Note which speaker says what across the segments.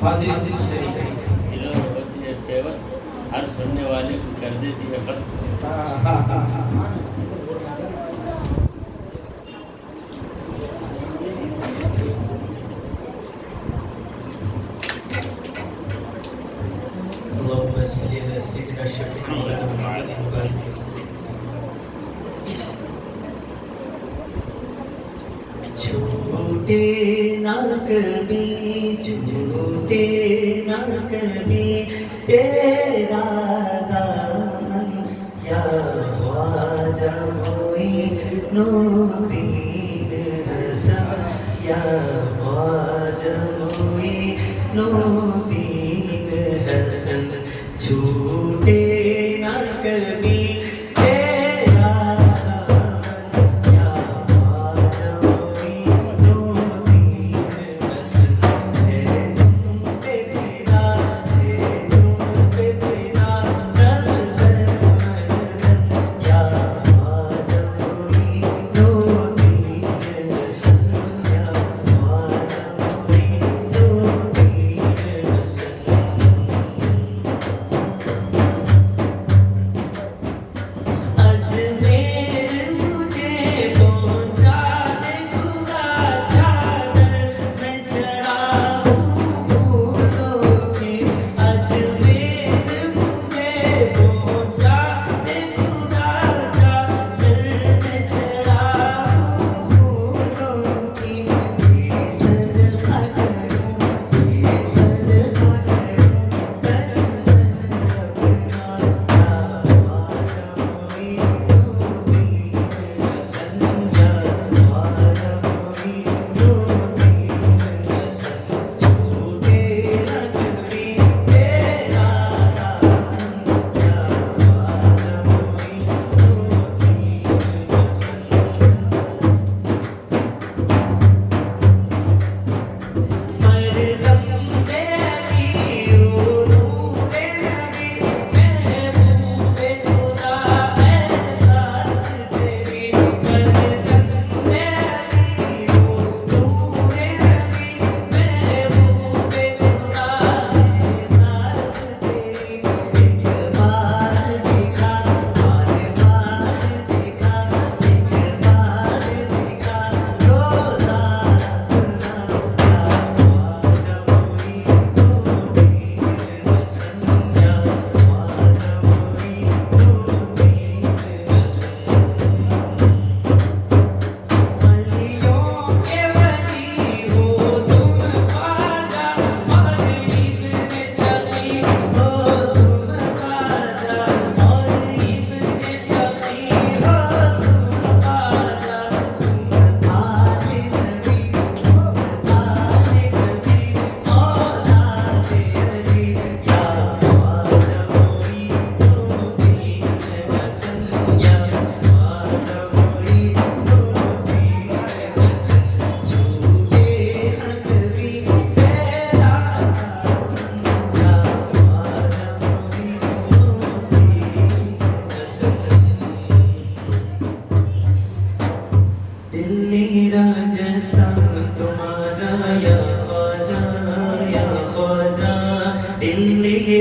Speaker 1: فاضل شریف
Speaker 2: ہر سننے والے کو کر دیتی ہے بس.
Speaker 1: اللهم صل على سيدنا شفيع مولانا محمد وبارك وسلم. چھوٹے نہ کبھی چھوٹے نہ کبھی تیرا دامن یا خواجہ معین الدین حسن یا خواجہ معین الدین حسن چھوٹے نہ کبھی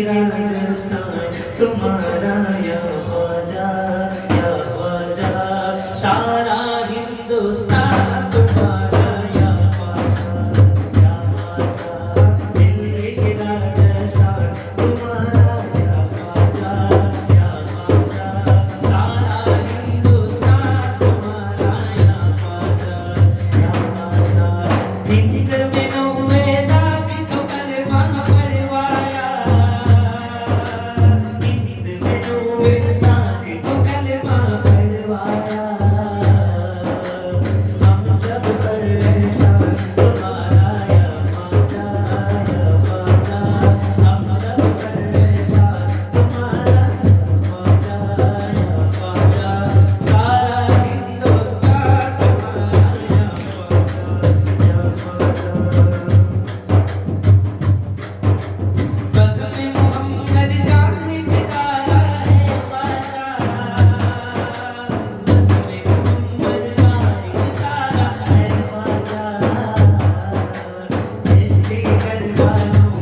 Speaker 1: راجستھان تمہارا یا خواجہ یا خواجہ، سارا ہندوستان تمہارا یا خواجہ یا خواجہ، دلی راجستھان تمہارا یا خواجہ یا خواجہ، سارا ہندوستان تمہارا یا خواجہ یا خواجہ، ہند میں 90 لاکھ کو کلمہ پڑھوایا، ہند میں 90 لاکھ کو کلمہ پڑھوایا، ہم سب پر احسان تمہارا یا خواجہ یا خواجہ، ہم سب پر احسان تمہارا یا خواجہ یا خواجہ، سارا ہندوستان تمہارا یا خواجہ یا خواجہ۔ قسم محمد کا ایک تارا ہے خواجہ، قسم محمد کا ایک تارا ہے خواجہ، چشتی گھر والوں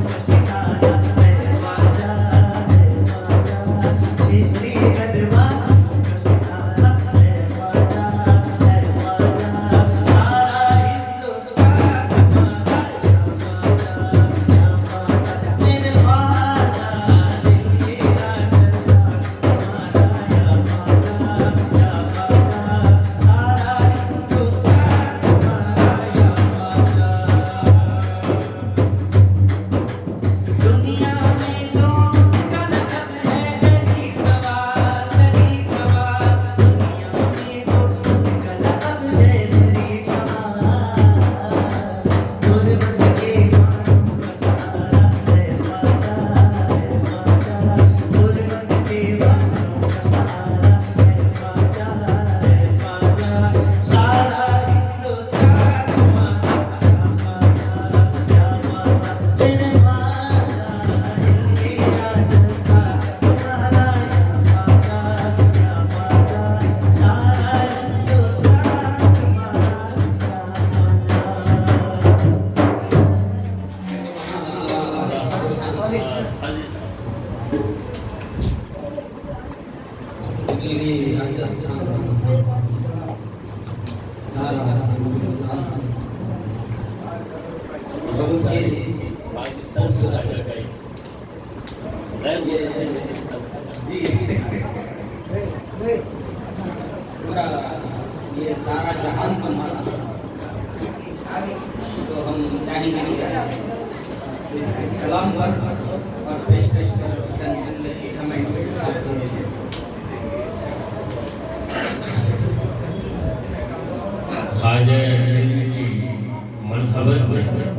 Speaker 1: جی پورا یہ سارا جہان تمہارا، تو ہم چاہیں گے اس کلام پر اور پیشکش کر چند کمنٹس
Speaker 2: خواجہ کی منقبت میں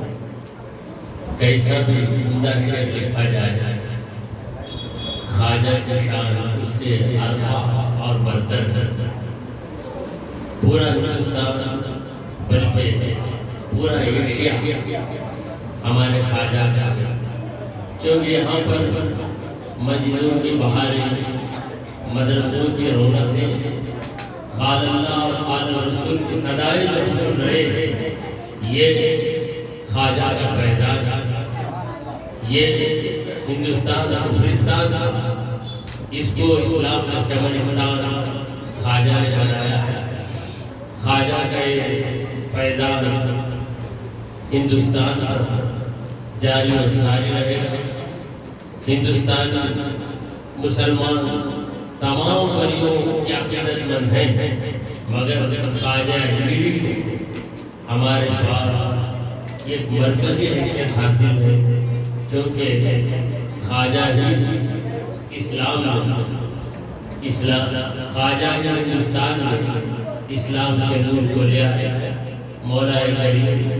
Speaker 2: کیسا بھی عمدہ شعر لکھا جائے، خواجہ کی شان اس سے ارفع اور برتر، پورا ہندوستان بلکہ پورا ایشیا ہمارے خواجہ کا، کیونکہ یہاں پر مسجدوں کی بہاریں، مدرسوں کی رونقیں، قال اللہ اور قال رسول کی صدائیں جو ہم سن رہے ہیں، یہ خواجہ کا فیضان، یہ ہندوستان افغانستان اس کو اسلام کا چمنستان خواجہ نے بنایا ہے۔ خواجہ کا یہ فیضان ہندوستان جاری اور ساری رہے گا۔ ہندوستان مسلمان تمام ولیوں کی عقیدت مند ہیں، مگر خواجہ میری ہمارے پاس یہ مرکزی حیثیت حاصل ہے، کیونکہ خواجہ ہی اسلام خواجہ ہی ہندوستان میں اسلام کے نور کو لے آیا۔ مولا کریم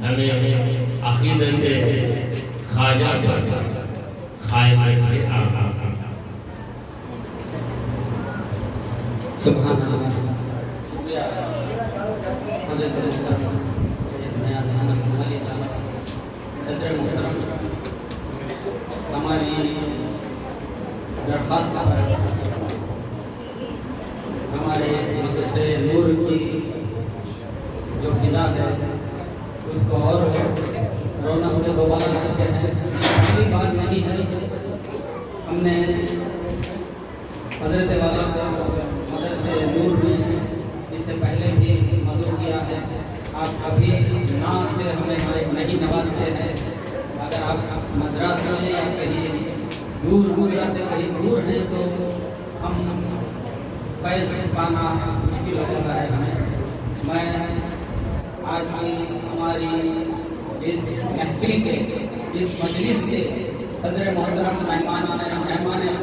Speaker 2: ہمیں عقیدت خواجہ پر قائم رکھے، آمین۔
Speaker 1: سبحان اللہ۔ حضرت محترم سید نیاز احمد علی صاحب، صدر محترم، ہماری درخواست پر ہمارے اس مدرسے نور کی جو فضا ہے اس کو اور رونق سے دوبارہ کرتے ہیں۔ پہلی بات نہیں ہے، ہم نے حضرت والا کو مدرسے نور میں اس سے پہلے بھی مدعو کیا ہے۔ آپ ابھی نا سے ہمیں نہیں نوازتے ہیں، اگر آپ مدرسہ میں یا کہیں دور سے کہیں دور ہیں تو ہم فیض پانا مشکل ہو جاتا ہے ہمیں۔ میں آج کی ہماری اس محفل کے، اس مجلس کے صدر محترم مہمان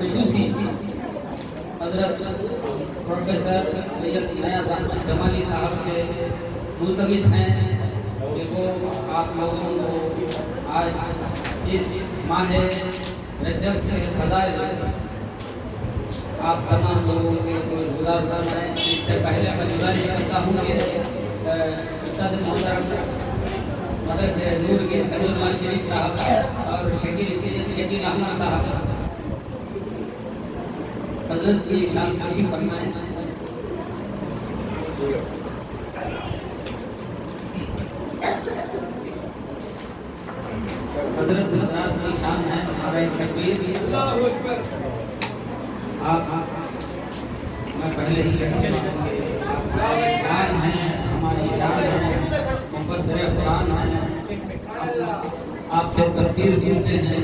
Speaker 1: خصوصی حضرت پروفیسر سید نیاز احمد جمالی صاحب سے ملتمس ہیں کہ وہ آپ لوگوں کو آج اس ماہ رجب کے فضائل آپ تمام لوگوں کے کوئی گزار فرمائیں۔ اس سے پہلے میں گزارش کرتا ہوں کہ استاد محترم مدرسے نور کے سمیع اللہ شریف صاحب اور سید شکیل احمد صاحب حضرت کی شان تشریف فرمائیں۔ حضرت مدراس کی شان ہے ہمارا تکبیر۔ آپ میں پہلے ہی کہہ چکا ہوں کہ آپ جان ہیں، ہماری شان ہے، مفسر قرآن ہیں، آپ سے تفسیر سنتے ہیں۔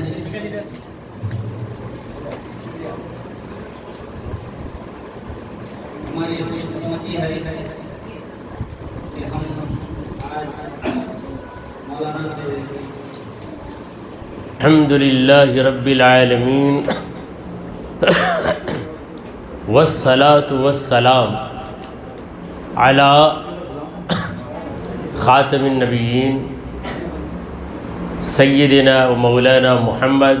Speaker 1: ہماری خوش قسمتی ہے کہ ہم آج مولانا سے
Speaker 2: الحمدللہ رب العالمین والصلاة والسلام علی خاتم النبیین سیدنا و مولانا محمد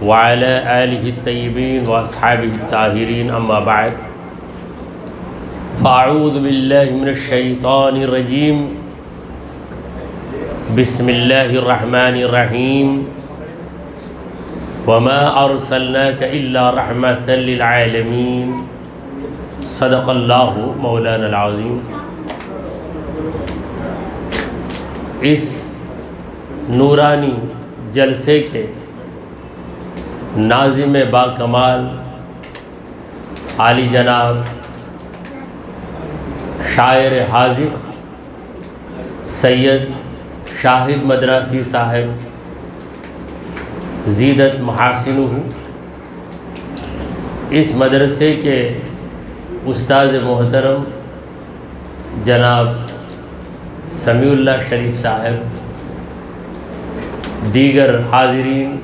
Speaker 2: وعلی آلہ الطیبین و اصحابہ الطاہرین، اما بعد فاعوذ باللہ من الشیطان الرجیم، بسم اللہ الرحمن الرحیم، وما ارسلناک الا رحمۃ للعالمین، صدق اللہ مولانا العظیم۔ اس نورانی جلسے کے ناظم با کمال عالی جناب شاعر حاذق سید شاہد مدراسی صاحب زیدت محاسنہ، اس مدرسے کے استاد محترم جناب سمیع اللہ شریف صاحب، دیگر حاضرین،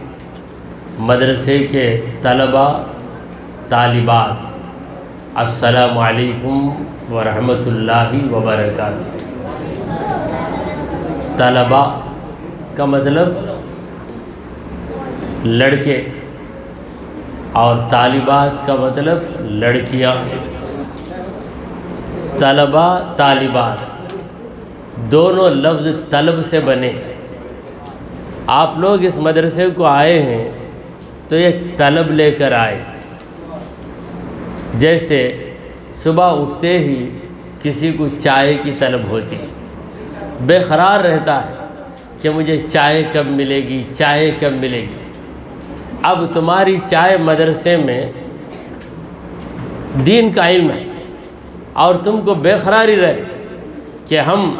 Speaker 2: مدرسے کے طلباء طالبات، السلام علیکم ورحمۃ اللہ وبرکاتہ۔ طلباء کا مطلب لڑکے اور طالبات کا مطلب لڑکیاں۔ طلباء طالبات دونوں لفظ طلب سے بنے۔ آپ لوگ اس مدرسے کو آئے ہیں تو ایک طلب لے کر آئے، جیسے صبح اٹھتے ہی کسی کو چائے کی طلب ہوتی، بے قرار رہتا ہے کہ مجھے چائے کب ملے گی، چائے کب ملے گی۔ اب تمہاری چائے مدرسے میں دین کا علم ہے، اور تم کو بے قراری رہے کہ ہم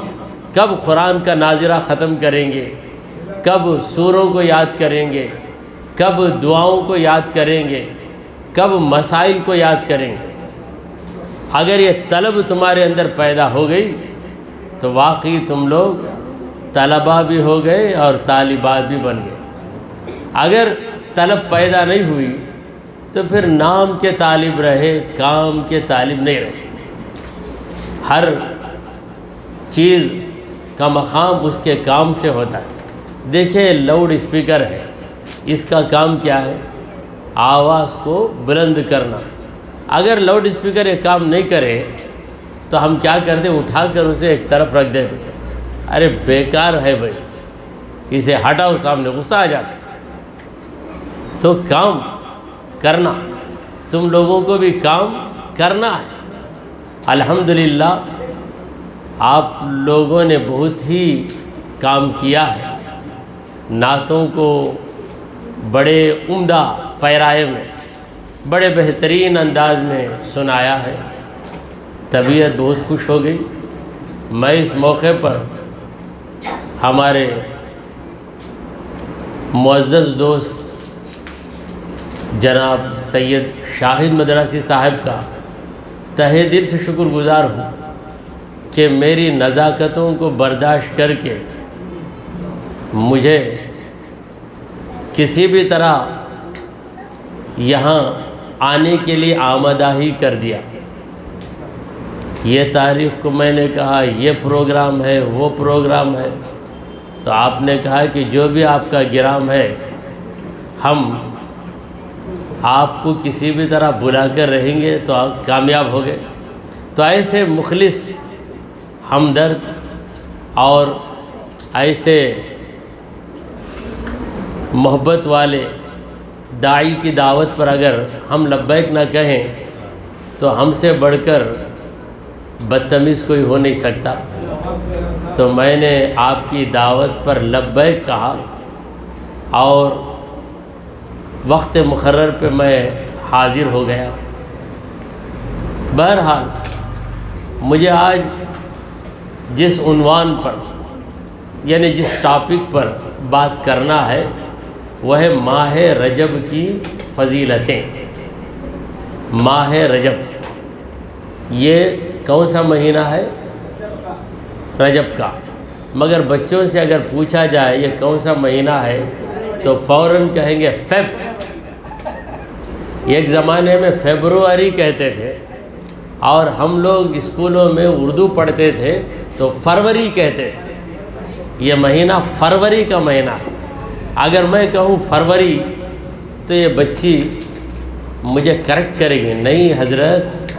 Speaker 2: کب قرآن کا ناظرہ ختم کریں گے، کب سوروں کو یاد کریں گے، کب دعاؤں کو یاد کریں گے، کب مسائل کو یاد کریں گے۔ اگر یہ طلب تمہارے اندر پیدا ہو گئی تو واقعی تم لوگ طلباء بھی ہو گئے اور طالبات بھی بن گئے۔ اگر طلب پیدا نہیں ہوئی تو پھر نام کے طالب رہے، کام کے طالب نہیں رہے۔ ہر چیز کا مقام اس کے کام سے ہوتا ہے۔ دیکھیں لاؤڈ اسپیکر ہے، اس کا کام کیا ہے؟ آواز کو بلند کرنا۔ اگر لاؤڈ اسپیکر یہ کام نہیں کرے تو ہم کیا کرتے؟ اٹھا کر اسے ایک طرف رکھ دیتے، ارے بیکار ہے بھائی، اسے ہٹاؤ سامنے، غصہ آ جاتا۔ تو کام کرنا، تم لوگوں کو بھی کام کرنا ہے۔ الحمدللہ آپ لوگوں نے بہت ہی کام کیا ہے، نعتوں کو بڑے عمدہ پیرائے میں، بڑے بہترین انداز میں سنایا ہے۔ طبیعت بہت خوش ہو گئی۔ میں اس موقع پر ہمارے معزز دوست جناب سید شاہد مدرسی صاحب کا تہہ دل سے شکر گزار ہوں کہ میری نزاکتوں کو برداشت کر کے مجھے کسی بھی طرح یہاں آنے کے لیے آمادہ کر دیا۔ یہ تاریخ کو میں نے کہا یہ پروگرام ہے، وہ پروگرام ہے، تو آپ نے کہا کہ جو بھی آپ کا گرام ہے ہم آپ کو کسی بھی طرح بلا کر رہیں گے تو آپ کامیاب ہو گئے۔ تو ایسے مخلص، ہمدرد اور ایسے محبت والے داعی کی دعوت پر اگر ہم لبیک نہ کہیں تو ہم سے بڑھ کر بدتمیز کوئی ہو نہیں سکتا۔ تو میں نے آپ کی دعوت پر لبیک کہا اور وقت مقرر پہ میں حاضر ہو گیا۔ بہرحال مجھے آج جس عنوان پر یعنی جس ٹاپک پر بات کرنا ہے وہ ہے ماہ رجب کی فضیلتیں۔ ماہ رجب یہ کون سا مہینہ ہے؟ رجب کا۔ مگر بچوں سے اگر پوچھا جائے یہ کون سا مہینہ ہے تو فوراً کہیں گے فیب۔ ایک زمانے میں فیبروری کہتے تھے، اور ہم لوگ اسکولوں میں اردو پڑھتے تھے تو فروری کہتے تھے۔ یہ مہینہ فروری کا مہینہ ہے۔ اگر میں کہوں فروری تو یہ بچی مجھے کریکٹ کرے گی، نہیں حضرت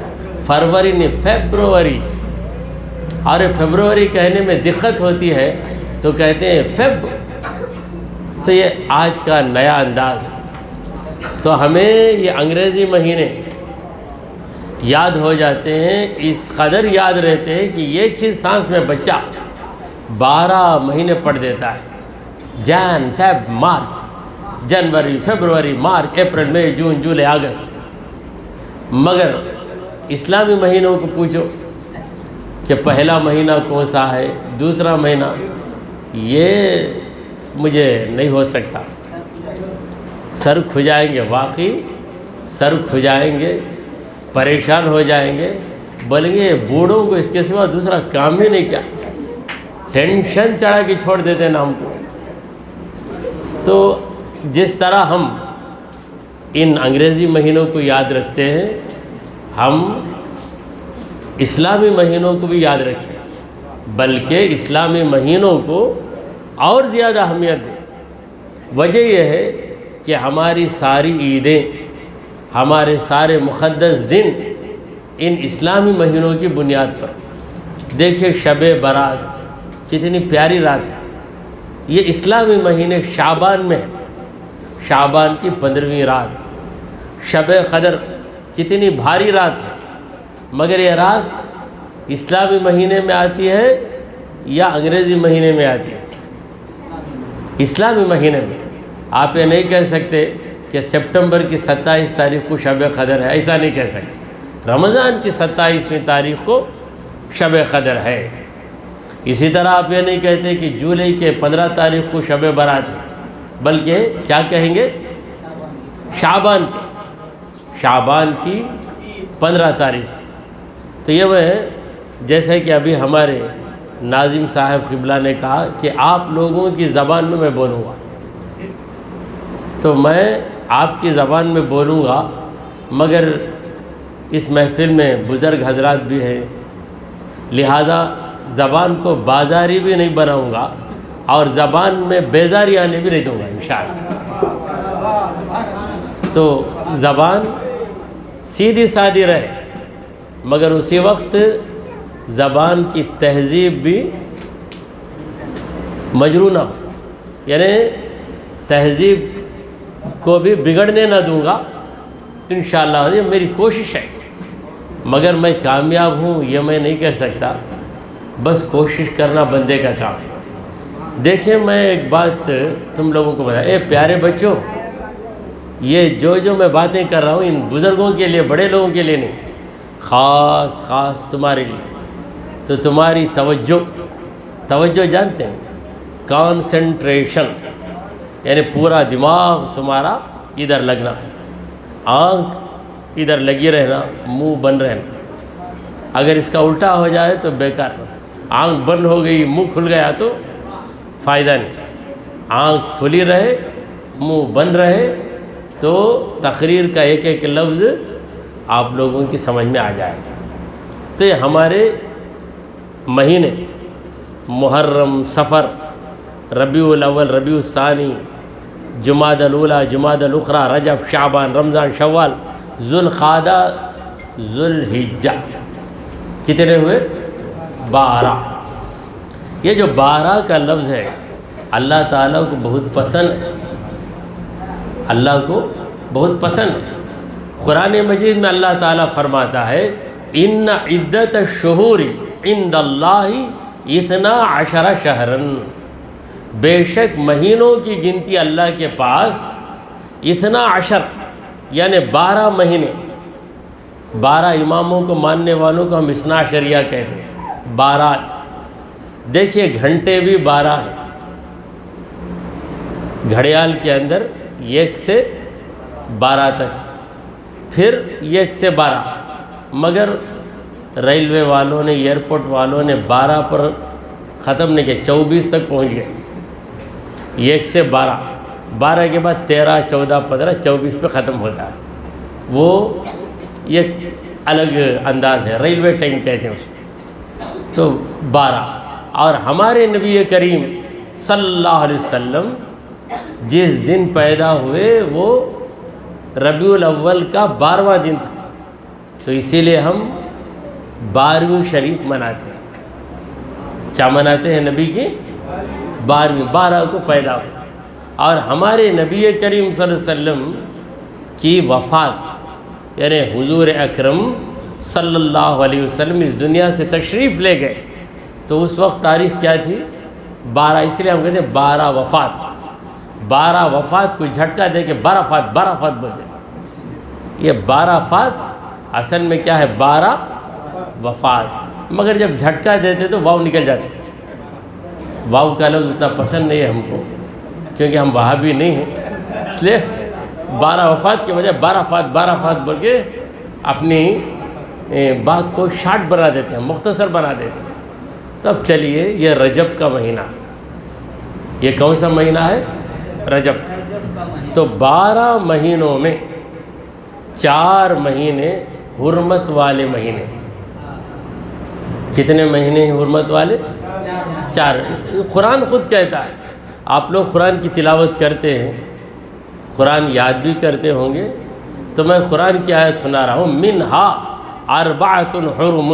Speaker 2: فروری نہیں فیبروری۔ اور فیبروری کہنے میں دقت ہوتی ہے تو کہتے ہیں فیب۔ تو یہ آج کا نیا انداز ہے۔ تو ہمیں یہ انگریزی مہینے یاد ہو جاتے ہیں، اس قدر یاد رہتے ہیں کہ ایک ہی سانس میں بچہ 12 مہینے پڑھ دیتا ہے۔ جان، فیب، مارچ، جنوری، فیبروری، مارچ، اپریل، مئی، جون، جولائی، اگست۔ مگر اسلامی مہینوں کو پوچھو کہ پہلا مہینہ کون سا ہے، دوسرا مہینہ، یہ مجھے نہیں ہو سکتا۔ سر کھجائیں گے، واقعی سر کھجائیں گے، پریشان ہو جائیں گے، بولیں گے بوڑھوں کو اس کے سوا دوسرا کام بھی نہیں، کیا ٹینشن چڑھا کے چھوڑ دیتے ہیں نا ہم کو۔ تو جس طرح ہم ان انگریزی مہینوں کو یاد رکھتے ہیں، ہم اسلامی مہینوں کو بھی یاد رکھیں، بلکہ اسلامی مہینوں کو اور زیادہ اہمیت دیں۔ وجہ یہ ہے کہ ہماری ساری عیدیں، ہمارے سارے مقدس دن ان اسلامی مہینوں کی بنیاد پر۔ دیکھیں شب برات کتنی پیاری رات ہے، یہ اسلامی مہینے شعبان میں ہے، شعبان کی 15ویں رات۔ شب قدر کتنی بھاری رات ہے، مگر یہ رات اسلامی مہینے میں آتی ہے یا انگریزی مہینے میں آتی ہے؟ اسلامی مہینے میں۔ آپ یہ نہیں کہہ سکتے کہ سپٹمبر کی 27 تاریخ کو شب قدر ہے، ایسا نہیں کہہ سکتے۔ رمضان کی 27ویں تاریخ کو شب قدر ہے۔ اسی طرح آپ یہ نہیں کہتے کہ جولائی کے 15 تاریخ کو شب برات ہے، بلکہ کیا کہیں گے؟ شعبان کی 15 تاریخ۔ تو یہ وہ ہے جیسے کہ ابھی ہمارے ناظم صاحب قبلہ نے کہا کہ آپ لوگوں کی زبان میں بولوں گا، تو میں آپ کی زبان میں بولوں گا، مگر اس محفل میں بزرگ حضرات بھی ہیں، لہذا زبان کو بازاری بھی نہیں بناؤں گا اور زبان میں بیزاری آنے بھی نہیں دوں گا انشاءاللہ۔ تو زبان سیدھی سادھی رہے، مگر اسی وقت زبان کی تہذیب بھی مجروح نہ ہو، یعنی تہذیب کو بھی بگڑنے نہ دوں گا انشاءاللہ۔ یہ میری کوشش ہے، مگر میں کامیاب ہوں یہ میں نہیں کہہ سکتا، بس کوشش کرنا بندے کا کام ہے۔ دیکھیں میں ایک بات تم لوگوں کو بتایا، اے پیارے بچوں، یہ جو میں باتیں کر رہا ہوں ان بزرگوں کے لیے، بڑے لوگوں کے لیے نہیں، خاص تمہارے لیے۔ تو تمہاری توجہ جانتے ہیں، کانسنٹریشن، یعنی پورا دماغ تمہارا ادھر لگنا، آنکھ ادھر لگی رہنا، منہ بند رہنا۔ اگر اس کا الٹا ہو جائے تو بیکار، آنکھ بند ہو گئی منہ کھل گیا تو فائدہ نہیں۔ آنکھ کھلی رہے منہ بند رہے تو تقریر کا ایک ایک لفظ آپ لوگوں کی سمجھ میں آ جائے گا۔ تو یہ ہمارے مہینے محرم، صفر، ربیع الاول، ربیع الثانی، جمادی الاولیٰ، جمادی الاخری، رجب، شعبان، رمضان، شوال، ذوالقعدہ، ذوالحجہ، کتنے ہوئے؟ 12۔ یہ جو 12 کا لفظ ہے اللہ تعالیٰ کو بہت پسند ہے، اللہ کو بہت پسند ہے۔ قرآن مجید میں اللہ تعالیٰ فرماتا ہے ان عدت الشہور عند اللہ 12 شہرن، بے شک مہینوں کی گنتی اللہ کے پاس 12 یعنی 12 مہینے۔ 12 اماموں کو ماننے والوں کو ہم 12 کہتے ہیں، 12۔ دیکھیے گھنٹے بھی 12 ہیں، گھڑیال کے اندر 1 سے 12 تک، پھر 1 سے 12، مگر ریلوے والوں نے، ایئرپورٹ والوں نے 12 پر ختم نہیں کیا، 24 تک پہنچ گئے۔ 1 سے 12، 12 کے بعد 13، 14، 15، 24 پہ ختم ہوتا ہے۔ وہ ایک الگ انداز ہے، ریلوے ٹائم کہتے ہیں اس کو۔ تو 12، اور ہمارے نبی کریم صلی اللہ علیہ وسلم جس دن پیدا ہوئے وہ ربیع الاول کا 12واں دن تھا، تو اسی لیے ہم 12ویں شریف مناتے ہیں۔ کیا مناتے ہیں؟ نبی کی 12ویں، 12 کو پیدا ہوئے۔ اور ہمارے نبی کریم صلی اللہ علیہ وسلم کی وفات، یعنی حضور اکرم صلی اللہ علیہ وسلم اس دنیا سے تشریف لے گئے، تو اس وقت تاریخ کیا تھی؟ 12۔ اس لیے ہم کہتے ہیں 12 وفات۔ 12 وفات کو جھٹکا دے کے 12 فات بولتے ہیں۔ یہ 12 فات اصل میں کیا ہے؟ 12 وفات، مگر جب جھٹکا دیتے تو واو نکل جاتے۔ واو کا لفظ اتنا پسند نہیں ہے ہم کو، کیونکہ ہم وہابی نہیں ہیں، اس لیے 12 وفات کے بجائے 12 وفات بول کے اپنی بات کو شارٹ بنا دیتے ہیں، مختصر بنا دیتے ہیں۔ تب چلیے یہ رجب کا مہینہ، یہ کون سا مہینہ ہے؟ رجب کا۔ تو 12 مہینوں میں 4 مہینے حرمت والے مہینے۔ کتنے مہینے ہیں حرمت والے؟ 4۔ قرآن خود کہتا ہے، آپ لوگ قرآن کی تلاوت کرتے ہیں، قرآن یاد بھی کرتے ہوں گے، تو میں قرآن کی آیت سنا رہا ہوں، منہا اربعۃ حرم۔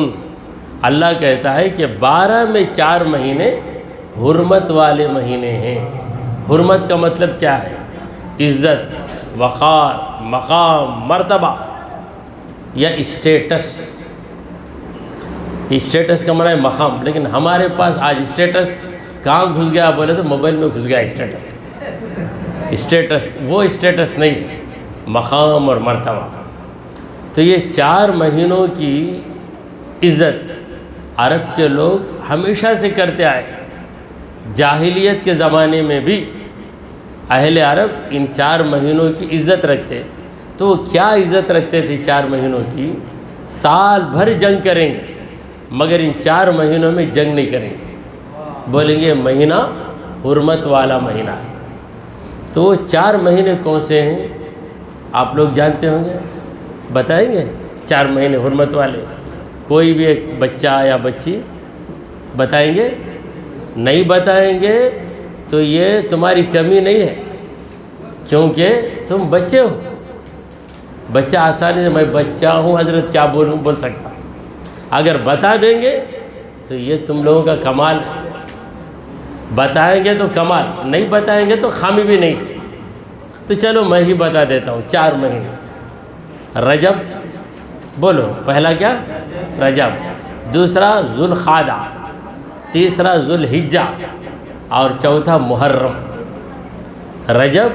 Speaker 2: اللہ کہتا ہے کہ 12 میں 4 مہینے حرمت والے مہینے ہیں۔ حرمت کا مطلب کیا ہے؟ عزت، وقار، مقام، مرتبہ یا اسٹیٹس۔ اسٹیٹس کا معنی ہے مقام، لیکن ہمارے پاس آج اسٹیٹس کہاں گھس گیا بولے تو موبائل میں گھس گیا اسٹیٹس۔ اسٹیٹس وہ اسٹیٹس نہیں، مقام اور مرتبہ۔ تو یہ 4 مہینوں کی عزت عرب کے لوگ ہمیشہ سے کرتے آئے۔ جاہلیت کے زمانے میں بھی اہل عرب ان 4 مہینوں کی عزت رکھتے۔ تو وہ کیا عزت رکھتے تھے 4 مہینوں کی؟ سال بھر جنگ کریں گے مگر ان 4 مہینوں میں جنگ نہیں کریں گے، بولیں گے مہینہ حرمت والا مہینہ ہے۔ تو وہ 4 مہینے کون سے ہیں آپ لوگ جانتے ہوں گے؟ بتائیں گے 4 مہینے حرمت والے؟ کوئی بھی ایک بچہ یا بچی بتائیں گے؟ نہیں بتائیں گے تو یہ تمہاری کمی نہیں ہے، کیونکہ تم بچے ہو۔ بچہ آسانی سے میں بچہ ہوں حضرت کیا بولوں بول سکتا، اگر بتا دیں گے تو یہ تم لوگوں کا کمال ہے۔ بتائیں گے تو کمال، نہیں بتائیں گے تو خامی بھی نہیں۔ تو چلو میں ہی بتا دیتا ہوں 4 مہینے۔ رجب بولو، پہلا کیا؟ رجب، دوسرا ذوالقعدہ، تیسرا ذوالحجہ اور چوتھا محرم۔ رجب،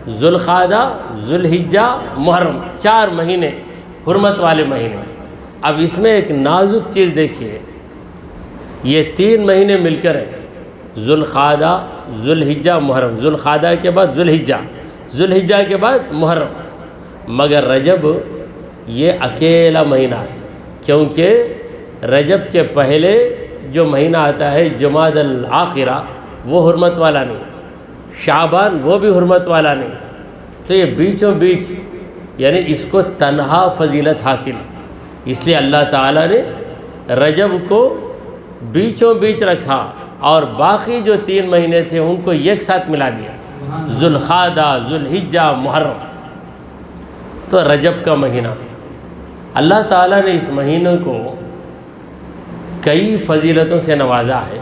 Speaker 2: ذوالقعدہ، ذوالحجہ، محرم، 4 مہینے حرمت والے مہینے۔ اب اس میں ایک نازک چیز دیکھیے، یہ 3 مہینے مل کر ہیں، ذوالقعدہ، ذوالحجہ، محرم۔ ذوالقعدہ کے بعد ذوالحجہ، ذوالحجہ کے بعد محرم، مگر رجب یہ اکیلا مہینہ ہے، کیونکہ رجب کے پہلے جو مہینہ آتا ہے جمادی الاخرہ وہ حرمت والا نہیں، شعبان وہ بھی حرمت والا نہیں۔ تو یہ بیچوں بیچ یعنی اس کو تنہا فضیلت حاصل ہے، اس لیے اللہ تعالیٰ نے رجب کو بیچوں بیچ رکھا اور باقی جو 3 مہینے تھے ان کو ایک ساتھ ملا دیا، ذوالقعدہ، ذوالحجہ، محرم۔ تو رجب کا مہینہ اللہ تعالیٰ نے اس مہینے کو کئی فضیلتوں سے نوازا ہے۔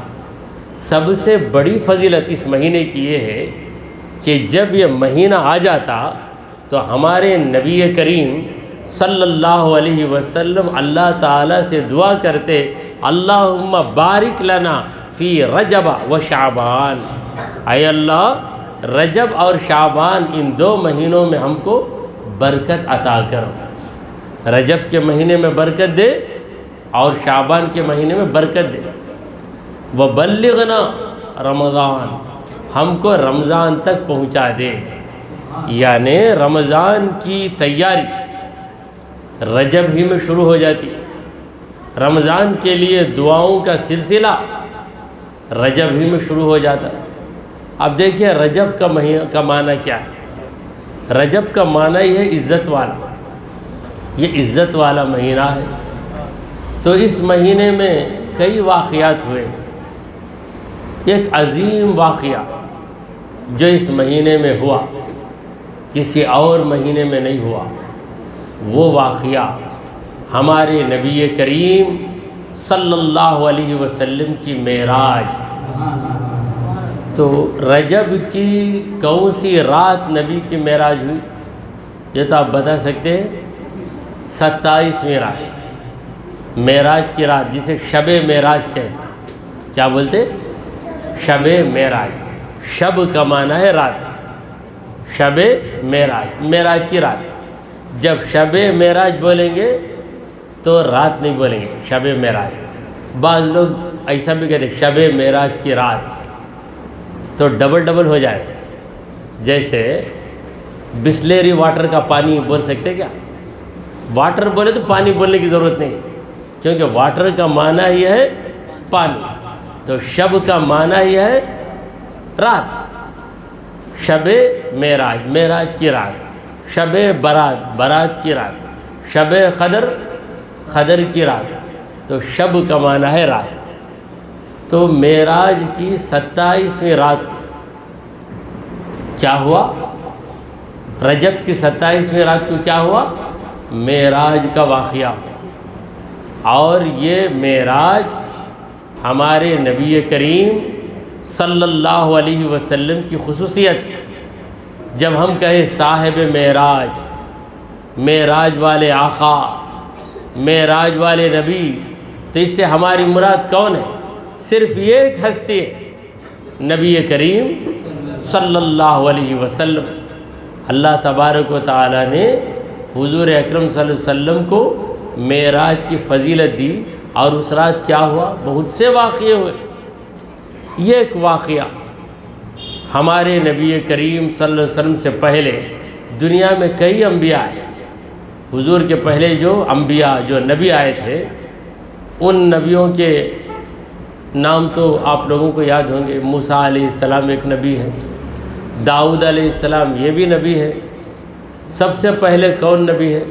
Speaker 2: سب سے بڑی فضیلت اس مہینے کی یہ ہے کہ جب یہ مہینہ آ جاتا تو ہمارے نبی کریم صلی اللہ علیہ وسلم اللہ تعالیٰ سے دعا کرتے، اللہم بارک لنا فی رجب و شعبان، اے اللہ رجب اور شعبان ان 2 مہینوں میں ہم کو برکت عطا کر۔ رجب کے مہینے میں برکت دے اور شعبان کے مہینے میں برکت دے۔ وبلغنا رمضان، ہم کو رمضان تک پہنچا دے، یعنی رمضان کی تیاری رجب ہی میں شروع ہو جاتی، رمضان کے لیے دعاؤں کا سلسلہ رجب ہی میں شروع ہو جاتا۔ اب دیکھیے رجب کا مہینہ کا معنی کیا ہے؟ رجب کا معنی ہی ہے عزت والا، یہ عزت والا مہینہ ہے۔ تو اس مہینے میں کئی واقعات ہوئے، ایک عظیم واقعہ جو اس مہینے میں ہوا کسی اور مہینے میں نہیں ہوا، وہ واقعہ ہمارے نبی کریم صلی اللہ علیہ وسلم کی معراج۔ تو رجب کی کون سی رات نبی کی معراج ہوئی یہ تو آپ بتا سکتے ہیں؟ 27ویں رات، معراج کی رات جسے شب معراج کہتے ہیں۔ کیا بولتے؟ شب معراج۔ شب کا معنی ہے رات، شب معراج، معراج کی رات۔ جب شب معراج بولیں گے تو رات نہیں بولیں گے، شب معراج۔ بعض لوگ ایسا بھی کہتے ہیں شب معراج کی رات، تو ڈبل ہو جائے۔ جیسے
Speaker 3: بسلیری واٹر کا پانی بول سکتے کیا؟ واٹر بولے تو پانی بولنے کی ضرورت نہیں، کیونکہ واٹر کا معنی ہی ہے پانی، تو شب کا معنی ہی ہے رات، شب معراج، معراج کی رات، شب برات، برات کی رات، شب قدر، قدر کی رات، تو شب کا معنی ہے رات۔ تو معراج کی 27ویں رات کیا ہوا؟ رجب کی 27ویں رات کو کیا ہوا؟ معراج کا واقعہ۔ اور یہ معراج ہمارے نبی کریم صلی اللہ علیہ وسلم کی خصوصیت ہے۔ جب ہم کہیں صاحب معراج، معراج والے آقا، معراج والے نبی، تو اس سے ہماری مراد کون ہے؟ صرف یہ ایک ہستی ہے، نبی کریم صلی اللہ علیہ وسلم۔ اللہ تبارک و تعالیٰ نے حضور اکرم صلی اللہ علیہ وسلم کو معراج کی فضیلت دی، اور اس رات کیا ہوا؟ بہت سے واقعے ہوئے۔ یہ ایک واقعہ، ہمارے نبی کریم صلی اللہ علیہ وسلم سے پہلے دنیا میں کئی انبیاء آئے، حضور کے پہلے جو انبیاء، جو نبی آئے تھے، ان نبیوں کے نام تو آپ لوگوں کو یاد ہوں گے۔ موسیٰ علیہ السلام ایک نبی ہے، داؤد علیہ السلام یہ بھی نبی ہے۔ سب سے پہلے کون نبی ہے؟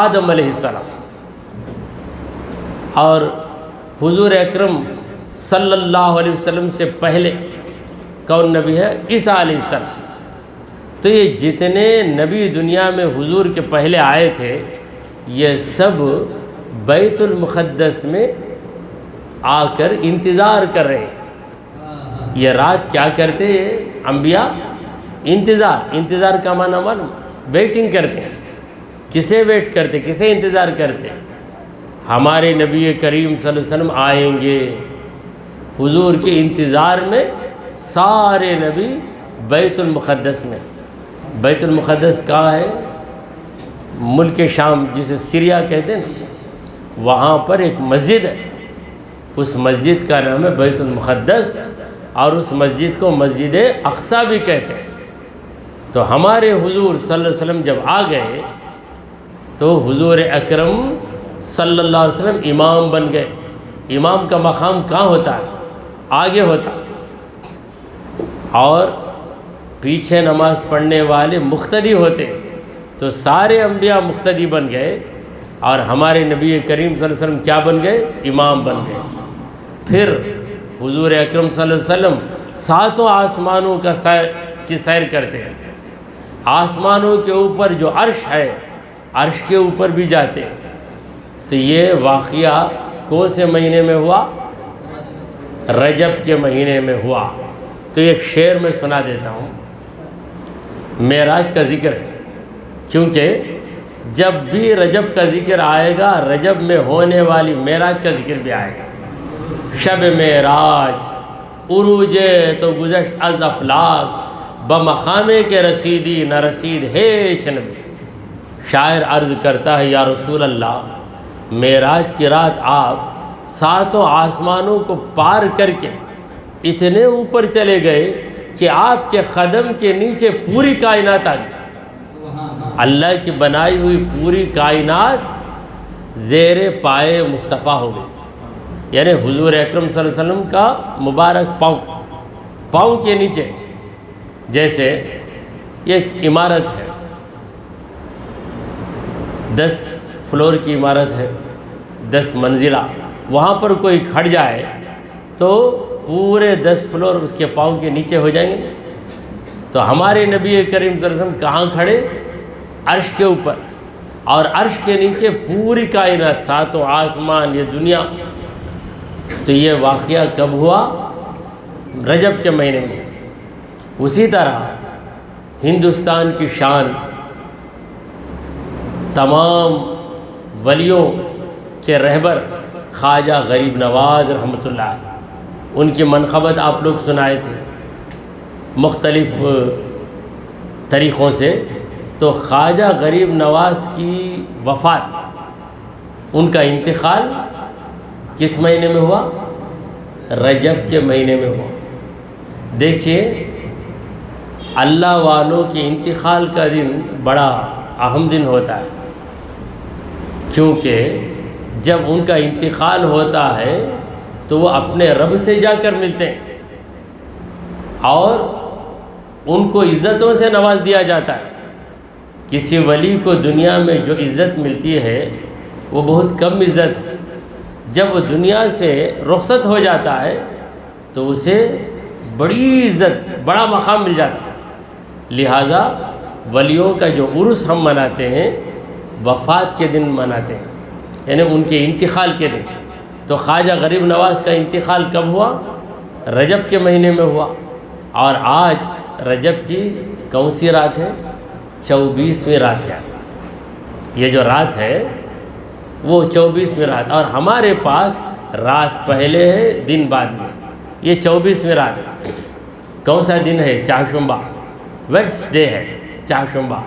Speaker 3: آدم علیہ السلام۔ اور حضور اکرم صلی اللہ علیہ وسلم سے پہلے کون نبی ہے؟ عیسیٰ علیہ السلام۔ تو یہ جتنے نبی دنیا میں حضور کے پہلے آئے تھے، یہ سب بیت المقدس میں آ کر انتظار کر رہے ہیں۔ یہ رات کیا کرتے ہیں انبیاء؟ انتظار کا معنی معلوم؟ ویٹنگ کرتے ہیں۔ کسے ویٹ کرتے؟ کسے انتظار کرتے؟ ہمارے نبی کریم صلی اللہ علیہ وسلم آئیں گے، حضور کے انتظار میں سارے نبی بیت المقدس میں۔ بیت المقدس کہاں ہے؟ ملک شام، جسے سیریا کہتے ہیں نا، وہاں پر ایک مسجد ہے، اس مسجد کا نام ہے بیت المقدس، اور اس مسجد کو مسجد اقصیٰ بھی کہتے ہیں۔ تو ہمارے حضور صلی اللہ علیہ وسلم جب آ گئے تو حضور اکرم صلی اللہ علیہ وسلم امام بن گئے۔ امام کا مقام کہاں ہوتا ہے؟ آگے ہوتا، اور پیچھے نماز پڑھنے والے مقتدی ہوتے، تو سارے انبیاء مقتدی بن گئے، اور ہمارے نبی کریم صلی اللہ علیہ وسلم کیا بن گئے؟ امام بن گئے۔ پھر حضور اکرم صلی اللہ علیہ وسلم ساتوں آسمانوں کی سیر کرتے ہیں، آسمانوں کے اوپر جو عرش ہے، عرش کے اوپر بھی جاتے ہیں۔ تو یہ واقعہ کون سے مہینے میں ہوا؟ رجب کے مہینے میں ہوا۔ تو ایک شعر میں سنا دیتا ہوں، معراج کا ذکر ہے، کیونکہ جب بھی رجب کا ذکر آئے گا، رجب میں ہونے والی معراج کا ذکر بھی آئے گا۔ شب معراج عروج تو گزشت از افلاک، بمقامے کے رسیدی نہ رسید ہیچ نبی۔ شاعر عرض کرتا ہے، یا رسول اللہ، معراج کی رات آپ ساتوں آسمانوں کو پار کر کے اتنے اوپر چلے گئے کہ آپ کے قدم کے نیچے پوری کائنات آ گئی۔ اللہ کی بنائی ہوئی پوری کائنات زیر پائے مصطفیٰ ہو گئی، یعنی حضور اکرم صلی اللہ علیہ وسلم کا مبارک پاؤں کے نیچے، جیسے ایک عمارت ہے، 10 فلور کی عمارت ہے، 10 منزلہ، وہاں پر کوئی کھڑ جائے تو پورے 10 فلور اس کے پاؤں کے نیچے ہو جائیں گے۔ تو ہمارے نبی کریم صلی اللہ علیہ وسلم کہاں کھڑے؟ عرش کے اوپر، اور عرش کے نیچے پوری کائنات، ساتوں آسمان، یہ دنیا۔ تو یہ واقعہ کب ہوا؟ رجب کے مہینے میں۔ اسی طرح ہندوستان کی شان، تمام ولیوں کے رہبر خواجہ غریب نواز رحمۃ اللہ علیہ، ان کی منقبت آپ لوگ سنائے تھے مختلف طریقوں سے۔ تو خواجہ غریب نواز کی وفات، ان کا انتقال کس مہینے میں ہوا؟ رجب کے مہینے میں ہوا۔ دیکھیے اللہ والوں کے انتقال کا دن بڑا اہم دن ہوتا ہے، کیونکہ جب ان کا انتقال ہوتا ہے تو وہ اپنے رب سے جا کر ملتے ہیں اور ان کو عزتوں سے نواز دیا جاتا ہے۔ کسی ولی کو دنیا میں جو عزت ملتی ہے وہ بہت کم عزت ہے، جب وہ دنیا سے رخصت ہو جاتا ہے تو اسے بڑی عزت، بڑا مقام مل جاتا ہے۔ لہٰذا ولیوں کا جو عرس ہم مناتے ہیں وفات کے دن مناتے ہیں، یعنی ان کے انتقال کے دن۔ تو خواجہ غریب نواز کا انتقال کب ہوا؟ رجب کے مہینے میں ہوا، اور آج رجب کی کون سی رات ہے؟ 24ویں رات ہے۔ یہ جو رات ہے وہ 24ویں رات، اور ہمارے پاس رات پہلے ہے دن بعد میں۔ یہ 24ویں رات کون سا دن ہے؟ چہارشنبہ، ویڈنسڈے ہے چہارشنبہ،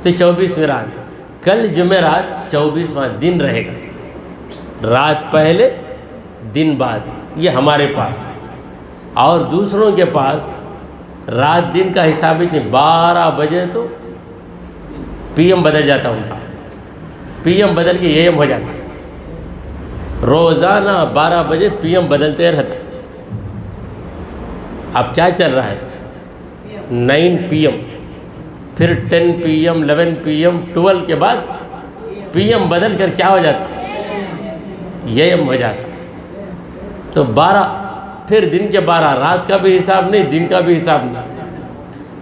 Speaker 3: تو 24ویں رات۔ کل جمعرات 24واں دن رہے گا، رات پہلے دن بعد، یہ ہمارے پاس۔ اور دوسروں کے پاس رات دن کا حساب نہیں، 12 بجے تو پی ایم بدل جاتا ان کا، پی ایم بدل کے اے ایم ہو جاتا، روزانہ 12 بجے پی ایم بدلتے رہتا۔ اب کیا چل رہا ہے؟ 9 پی ایم، پھر 10 پی ایم، 11 پی ایم، 12 کے بعد پی ایم بدل کر کیا ہو جاتا؟ اے ایم ہو جاتا۔ تو 12، پھر دن کے 12، رات کا بھی حساب نہیں، دن کا بھی حساب نہیں۔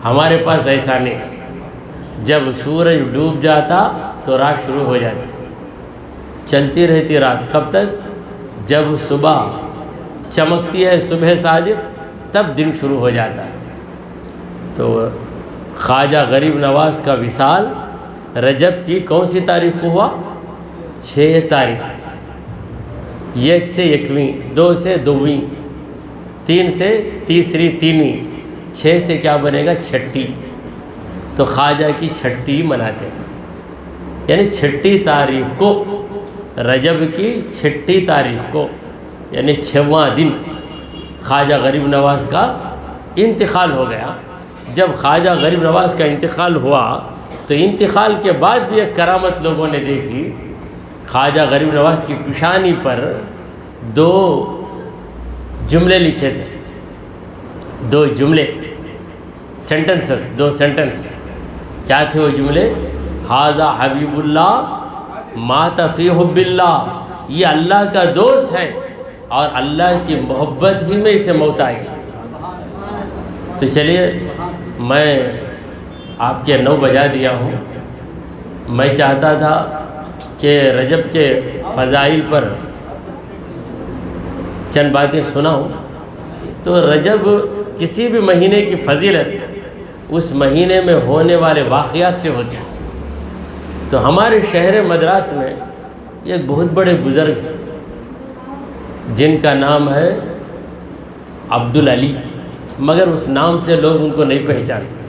Speaker 3: ہمارے پاس ایسا نہیں، جب سورج ڈوب جاتا تو رات شروع ہو جاتی، چلتی رہتی رات۔ کب تک؟ جب صبح چمکتی ہے، صبح صادق، تب دن شروع ہو جاتا ہے۔ تو خواجہ غریب نواز کا وصال رجب کی کون سی تاریخ کو ہوا؟ 6 تاریخ۔ 1 سے 1ویں، 2 سے 2ویں، 3 سے تیسری 3ویں، 6 سے کیا بنے گا؟ 6ٹھی۔ تو خواجہ کی 6ٹھی مناتے ہیں، یعنی 6ٹھی تاریخ کو، رجب کی 6ٹھی تاریخ کو، یعنی 6واں دن خواجہ غریب نواز کا انتقال ہو گیا۔ جب خواجہ غریب نواز کا انتقال ہوا تو انتقال کے بعد بھی ایک کرامت لوگوں نے دیکھی۔ خواجہ غریب نواز کی پیشانی پر 2 جملے لکھے تھے، 2 جملے، سینٹنسز، 2 سینٹنس۔ کیا تھے وہ جملے؟ ھذا حبیب اللہ مات فی حب اللہ، یہ اللہ کا دوست ہے اور اللہ کی محبت ہی میں اسے موت آئی۔ تو چلیے، میں آپ کے 9 بجا دیا ہوں۔ میں چاہتا تھا کہ رجب کے فضائل پر چند باتیں سناؤں۔ تو رجب کسی بھی مہینے کی فضیلت اس مہینے میں ہونے والے واقعات سے ہوتی ہے۔ تو ہمارے شہر مدراس میں ایک بہت بڑے بزرگ ہیں جن کا نام ہے عبدالعلی، مگر اس نام سے لوگ ان کو نہیں پہچانتے،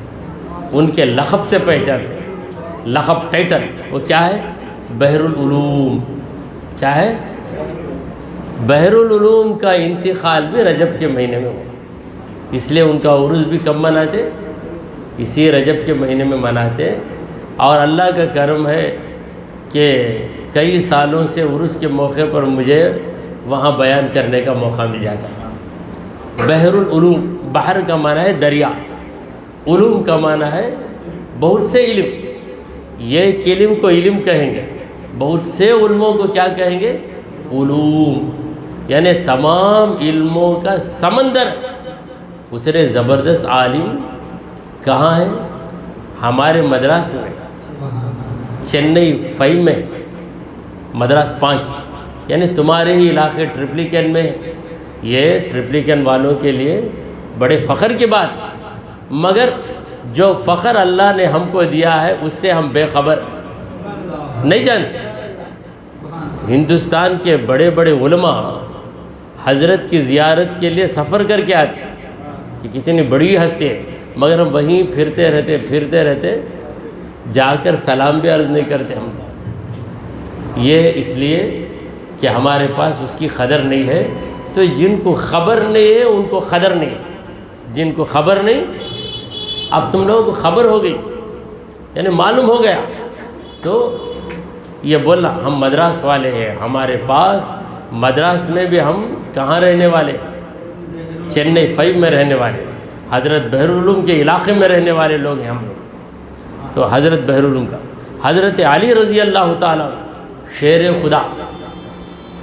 Speaker 3: ان کے لقب سے پہچانتے ہیں۔ لقب، ٹائٹل، وہ کیا ہے؟ بحر العلوم۔ کیا ہے؟ بحر العلوم کا انتقال بھی رجب کے مہینے میں ہوا، اس لیے ان کا عرس بھی کب مناتے؟ اسی رجب کے مہینے میں مناتے۔ اور اللہ کا کرم ہے کہ کئی سالوں سے عرس کے موقع پر مجھے وہاں بیان کرنے کا موقع مل جاتا ہے۔ بحر العلوم، بحر کا معنی ہے دریا، علوم کا معنی ہے بہت سے علم۔ یہ علم کو علم کہیں گے، بہت سے علموں کو کیا کہیں گے؟ علوم، یعنی تمام علموں کا سمندر۔ اتنے زبردست عالم کہاں ہیں؟ ہمارے مدراس میں، چنئی 5 میں، مدراس 5، یعنی تمہارے ہی علاقے ٹرپلیکن میں۔ یہ ٹرپلیکن والوں کے لیے بڑے فخر کی بات ہے، مگر جو فخر اللہ نے ہم کو دیا ہے اس سے ہم بے خبر نہیں جانتے۔ ہندوستان کے بڑے بڑے علماء حضرت کی زیارت کے لیے سفر کر کے آتے ہیں کہ کتنی بڑی ہستی ہے، مگر ہم وہیں پھرتے رہتے جا کر سلام بھی عرض نہیں کرتے ہم۔ یہ اس لیے کہ ہمارے پاس اس کی قدر نہیں ہے۔ تو جن کو خبر نہیں ہے ان کو قدر نہیں، جن کو خبر نہیں اب تم لوگوں کو خبر ہو گئی، یعنی معلوم ہو گیا، تو یہ بولا ہم مدراس والے ہیں، ہمارے پاس مدراس میں بھی ہم کہاں رہنے والے، چنئی 5 میں رہنے والے، حضرت بحر العلوم کے علاقے میں رہنے والے لوگ ہیں ہم لوگ۔ تو حضرت بحر العلوم کا حضرت علی رضی اللہ تعالیٰ شیر خدا،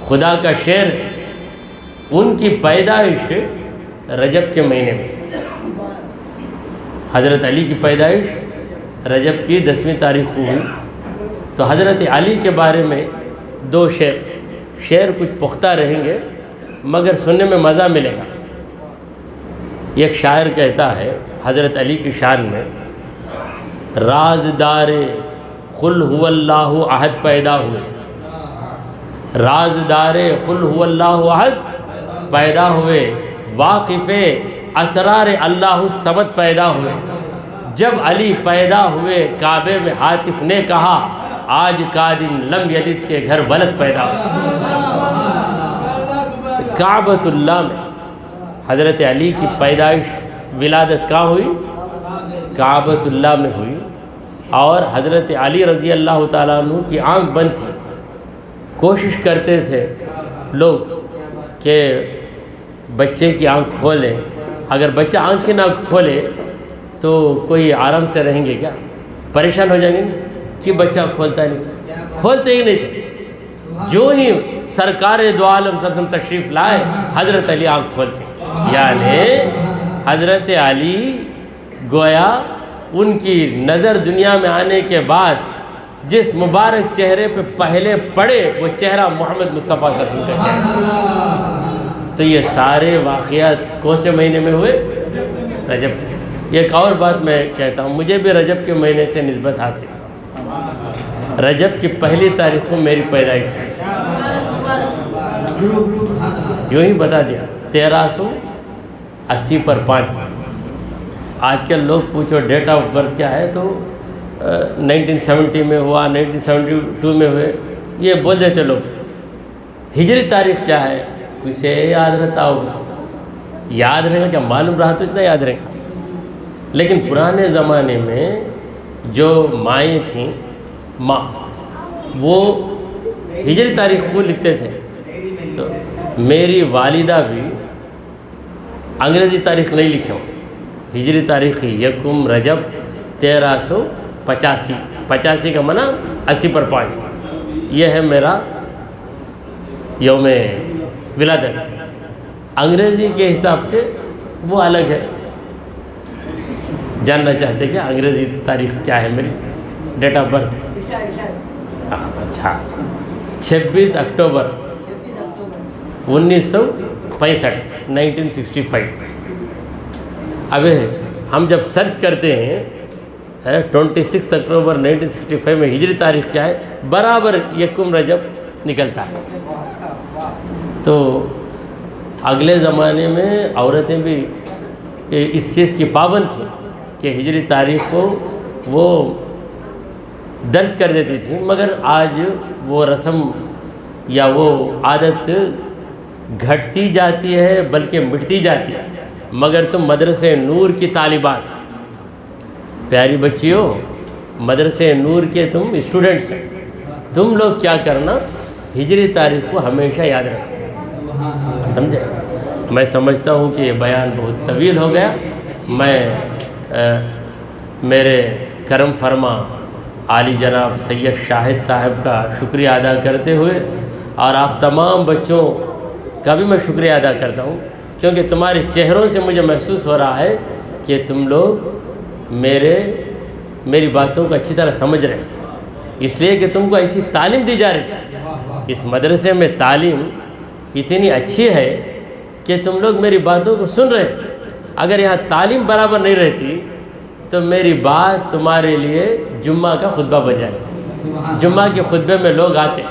Speaker 3: خدا کا شیر ہے، ان کی پیدائش رجب کے مہینے میں، حضرت علی کی پیدائش رجب کی 10ویں تاریخ کو ہوئی۔ تو حضرت علی کے بارے میں 2 شعر کچھ پختہ رہیں گے مگر سننے میں مزہ ملے گا۔ ایک شاعر کہتا ہے حضرت علی کی شان میں، رازدار قل هو اللہ احد پیدا ہوئے، رازدار قل هو اللہ احد پیدا ہوئے، واقف اسرار اللہ الصمد پیدا ہوئے۔ جب علی پیدا ہوئے کعبے میں ہاتف نے کہا، آج کا دن لم یلد کے گھر ولد پیدا ہوا۔ کعبۃ اللہ میں حضرت علی کی پیدائش ولادت کہاں ہوئی؟ کعبۃ اللہ میں ہوئی۔ اور حضرت علی رضی اللہ تعالیٰ عنہ کی آنکھ بند تھی، کوشش کرتے تھے لوگ کہ بچے کی آنکھ کھولیں، اگر بچہ آنکھیں نہ کھولے تو کوئی آرام سے رہیں گے کیا؟ پریشان ہو جائیں گے نا کہ بچہ کھولتا ہی نہیں، کھولتے ہی نہیں تھے۔ جو ہی سرکار دو عالم صلی اللہ علیہ وسلم تشریف لائے، حضرت علی آنکھ کھولتے، یعنی حضرت علی گویا ان کی نظر دنیا میں آنے کے بعد جس مبارک چہرے پہ پہلے پڑے وہ چہرہ محمد مصطفیٰ صلی اللہ علیہ وسلم کا چہرہ۔ تو یہ سارے واقعات کون سے مہینے میں ہوئے؟ رجب۔ ایک اور بات میں کہتا ہوں، مجھے بھی رجب کے مہینے سے نسبت حاصل، رجب کی 1 تاریخ کو میری پیدائش ہے، یوں ہی بتا دیا 1380 پر 5۔ آج کل لوگ پوچھو ڈیٹ آف برتھ کیا ہے تو 1970 میں ہوا، 1972 میں ہوئے، یہ بول دیتے لوگ۔ ہجری تاریخ کیا ہے؟ کسے یاد رہتا ہوگا؟ یاد رہے گا کیا؟ معلوم رہا تو اتنا یاد رہے گا۔ لیکن پرانے زمانے میں جو مائیں تھیں، ماں، وہ ہجری تاریخ کو لکھتے تھے۔ تو میری والدہ بھی انگریزی تاریخ نہیں لکھے ہوں، ہجری تاریخ 1 رجب 1385، 85 کا منع 80 پر 5، یہ ہے میرا یوم ولادت۔ انگریزی کے حساب سے وہ الگ ہے۔ جاننا چاہتے کیا انگریزی تاریخ کیا ہے میری ڈیٹ آف برتھ؟ اچھا، 26 اکتوبر 1965، 1965۔ اب ہم جب سرچ کرتے ہیں 26 اکتوبر 1965 میں ہجری تاریخ کیا ہے، برابر 1 رجب نکلتا ہے۔ تو اگلے زمانے میں عورتیں بھی اس چیز کی پابند تھیں کہ ہجری تاریخ کو وہ درج کر دیتی تھیں، مگر آج وہ رسم یا وہ عادت گھٹتی جاتی ہے بلکہ مٹتی جاتی ہے۔ مگر تم مدرسے نور کی طالبات، پیاری بچیوں، مدرسے نور کے تم اسٹوڈنٹس ہیں، تم لوگ کیا کرنا، ہجری تاریخ کو ہمیشہ یاد رکھنا، سمجھے؟ میں سمجھتا ہوں کہ یہ بیان بہت طویل ہو گیا۔ میں میرے کرم فرما عالی جناب سید شاہد صاحب کا شکریہ ادا کرتے ہوئے، اور آپ تمام بچوں کا بھی میں شکریہ ادا کرتا ہوں، کیونکہ تمہارے چہروں سے مجھے محسوس ہو رہا ہے کہ تم لوگ میری باتوں کو اچھی طرح سمجھ رہے ہیں، اس لیے کہ تم کو ایسی تعلیم دی جا رہی ہے۔ اس مدرسے میں تعلیم اتنی اچھی ہے کہ تم لوگ میری باتوں کو سن رہے ہیں۔ اگر یہاں تعلیم برابر نہیں رہتی تو میری بات تمہارے لیے جمعہ کا خطبہ بن جاتی۔ جمعہ کے خطبے میں لوگ آتے،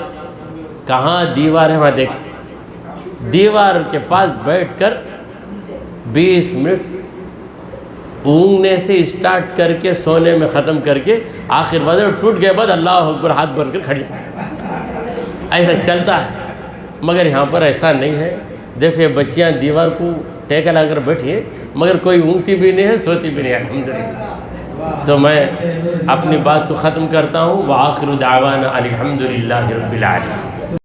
Speaker 3: کہاں دیوار ہے وہاں دیکھتے، دیوار کے پاس بیٹھ کر 20 منٹ اونگنے سے اسٹارٹ کر کے سونے میں ختم کر کے آخر بدر ٹوٹ گئے بعد اللہ اکبر ہاتھ بن کر کھڑ جائے، ایسا چلتا ہے۔ مگر یہاں پر ایسا نہیں ہے۔ دیکھو یہ بچیاں دیوار کو ٹیکا لگا کر بیٹھیے، مگر کوئی اونگتی بھی نہیں ہے، سوتی بھی نہیں ہے الحمدللہ۔ تو میں اپنی بات کو ختم کرتا ہوں، وآخر دعوانا الحمدللہ رب العالمین۔